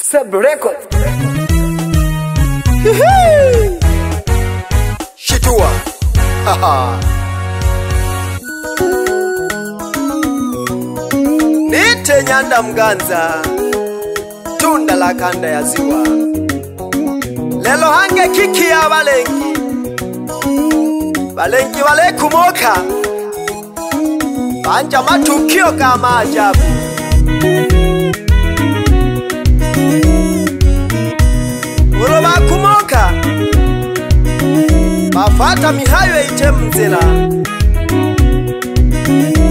Seblo Record. Shitua. Haha. Nite Nyanda Mganza, tunda la kanda ya ziwa. Lelo hange kiki ya balengi, balengi wale kumoka, banja matukio kama ajabu. Uloba kumoka, bafata mihayo ite mzela,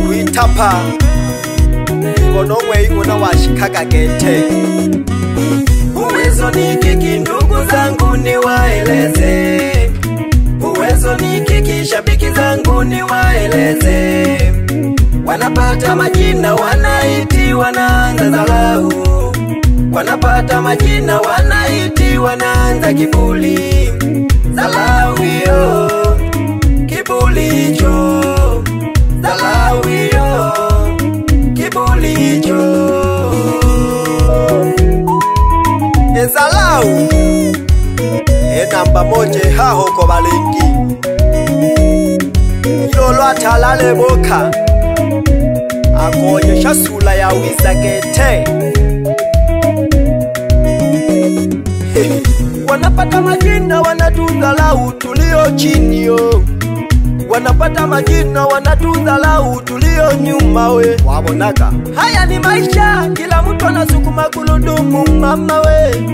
kuitapa Ibonomwe ingona washikaga gete. Uwezo ni kiki ndugu zangu ni waeleze, uwezo ni kiki shabiki zangu ni waeleze. Wanapata majina wanaiti wanaanza dharau, wanapata majina wanaiti wanaanza kibuli. Dharau hiyo, kibuli hicho, dharau hiyo, kibuli hicho. Ezalau namba moja haho kwa balengi, yolo atalale boka, akonyesha sura ya wizagete. Wanapata majina wanatudhalau tulio chini yo, wanapata majina wanatudhalau tulio nyuma we. Wabonaka haya ni maisha, kila mtu anasukuma gurudumu mama we.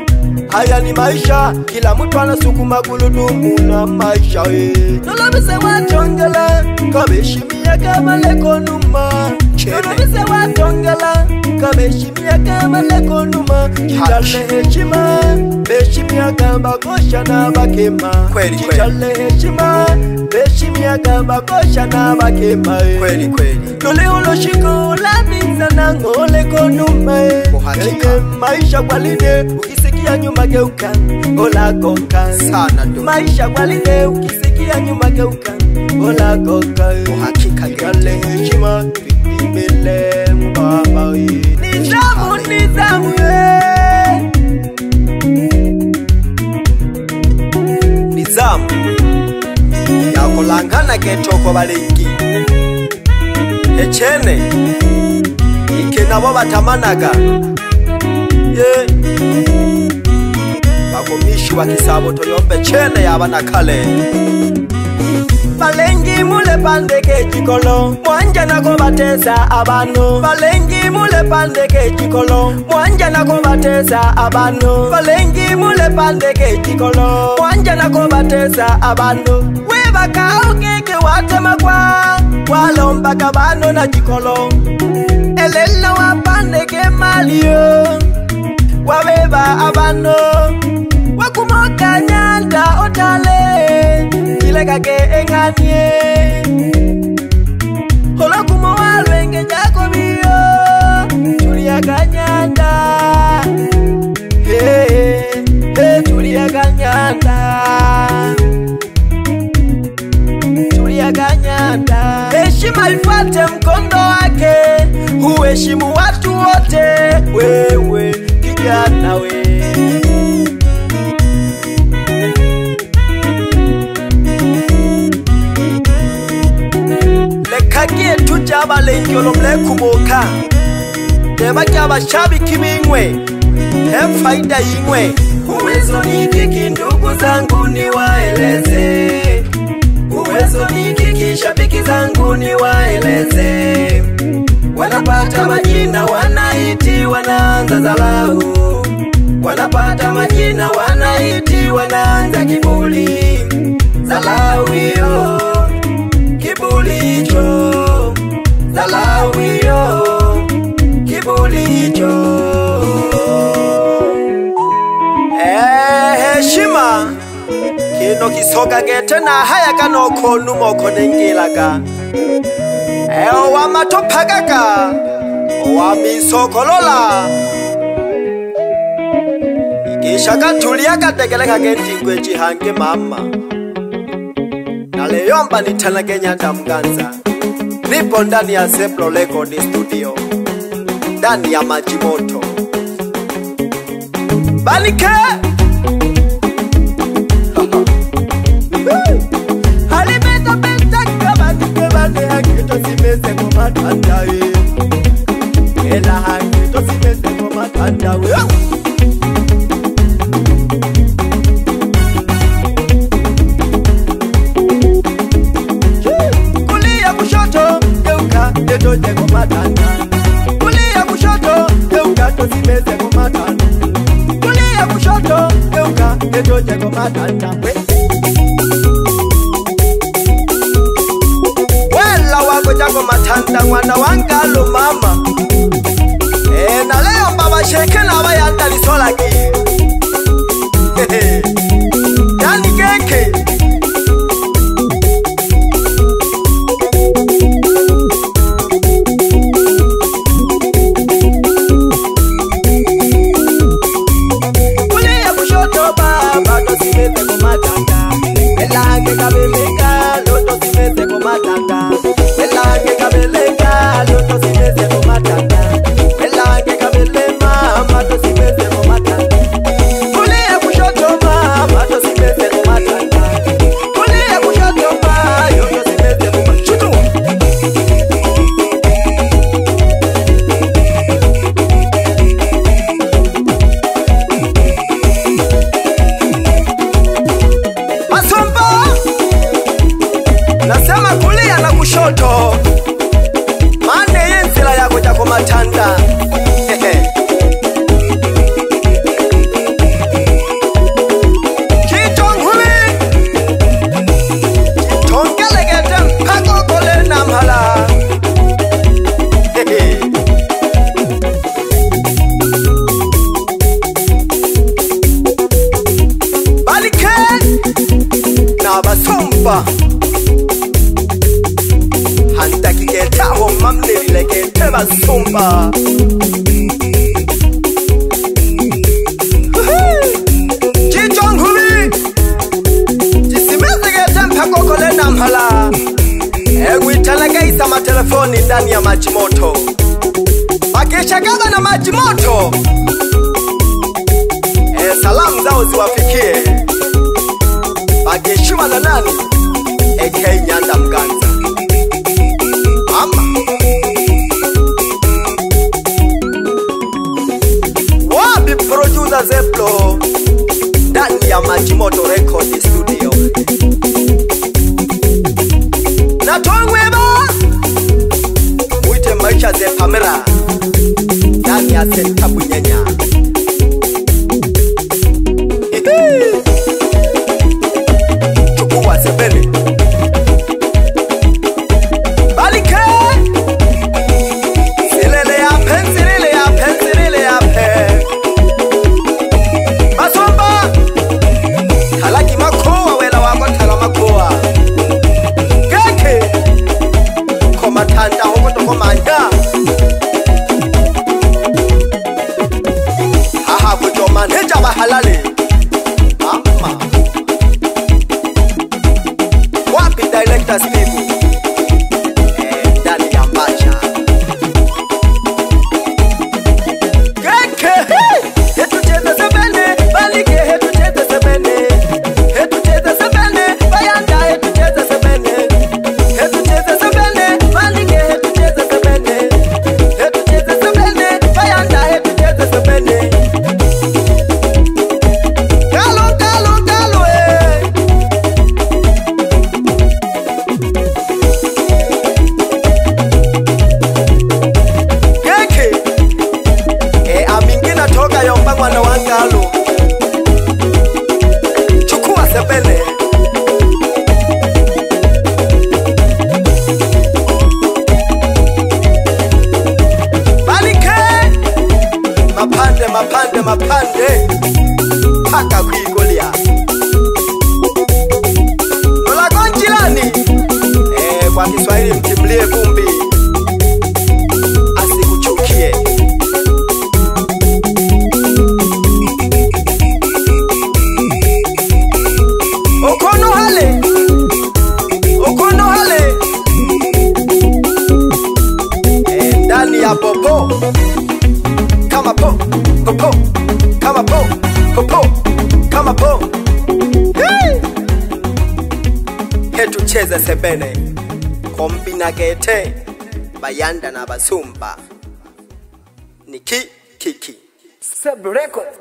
Haya ni maisha, kila mtu anasukuma gurudumu na maisha we. Nolobise watongela kabeshimia kama leko numa, nolobise watongela kabeshimia kama leko numa. Chitale heshima beshimia kama kosha na bakema. Chitale heshima beshimia kama kosha na bakema. Kweli kweli nole uloshiko la minza na ngole konuma. Maisha kwa line ukisikia nyuma geuka, ola gonga sana ndo. Maisha kwa line ukisikia nyuma geuka, ola gonga. Uhakika gale heshima bimile mbaba we. Nizamu nizamu we, nizamu ya kulangana ketoko balengi. Echene ike nabo batamanaga bakomishi wakisabo toyombe chene yabana kale. Balengi mule pandeke chikolo, mwanja nako bateza abano. Balengi mule pandeke chikolo, mwanja nako bateza abano. Balengi mule pandeke chikolo, mwanja nako bateza abano. Weba kaokeke watema kwa walomba kabano na chikolo. Elela wapandeke malio, wabeba abano. Wakumoka Nyanda otale, kilega ke enganie. Hola kumo walwenge jako biyo, tuliaga Nyanda. Hey, hey, tuliaga Nyanda, tuliaga Nyanda. Heshima ifate mkondo wake, uheshimu watu wote. Wewe kijana we, kagie tuja balengi olomle kumoka. Deba kyaba shabiki bingwe, faida yingwe. Uwezo ni kiki ndugu zangu ni waeleze, uwezo ni kiki shabiki zangu ni waeleze. Wanapata majina wanaiti wanaanza dharau, wanapata majina wanaiti wanaanza kibuli. Dharau hiyo, kibuli hicho, dharau hiyo, kibuli hicho. Heshima kino kisoga gete na haya kano konu moko nengilaga. Wa matopagaga, wa misokolola. Ikishaka tuliaga tegeleka genti kwe chihange mama. Naleyomba nitanage Nyanda Mganza, nipo ndani ya Seblo Record Studio, ndani ya maji moto. Balike Halimeta beta Balike bane hakito simese kumatanda Ela hakito simese kumatanda Kulia kushoto geuka etoje kumatanda Kulia kushoto geuka tosimese kumatanda Kulia kushoto geuka etoje kumatanda Wela wako jako matanda mwana wangalo mama na leo baba sheke na bayanda lisola ki Yani keke Kulia kushoto baba tosimese kumatanda Elange kabeleka loto simese kumatanda Elange kabeleka loto simese kumatanda Elange kabele mama to simese kumatanda Kulia kushoto mama to simese kumatanda Kulia kushoto mama yoto simese kumatanda Masomba Nasema kulia na kushoto Mane yenzila yako jako matanda Chitonghui Chitongelegete mpako kole na mhala Balike Na basomba Hanta kiketa ho mamne lilekete basomba Chichonghui Chisimezegete mpako kole na mhala Egwitelekeza matelefoni ndani ya maji moto Bakishagaza na maji moto Salamu zao ziwafikie Bakishiwa na nani Eke Nyanda Mganza Mama Wapi producer Zeplo ndani ya Majimoto Record Studio Na Tongweba Mwite maisha ze Pamela ndani ya Senta Bunyenya Chukua sebele Balike Silele ya pen, silele ya pen, silele ya pen Masomba Halaki makoa wela wako tala makoa Keke Komatanda huko toko manda Haha kujoma neja bahalale Mama Wapi director Steve ndani ya Mbacha Keke Hetu cheza sebene Balike hetu cheza sebene Hetu cheza sebene Bayanda hetu cheza sebene Hetu cheza sebene Balike hetu cheza sebene Hetu cheza sebene Bayanda hetu cheza sebene Galo galo galo Keke amingina toka yomba mwana wangalo Chukua sebele Balike Mapande mapande mapande Paka kuigolia Nola konjilani Kwa Kiswahili mtimlie vumbi Asikuchukie Okono hale ndani ya popo Kama po, popo Kama po, cheze sebene kombina gete bayanda na basumba niki kiki Sub Records.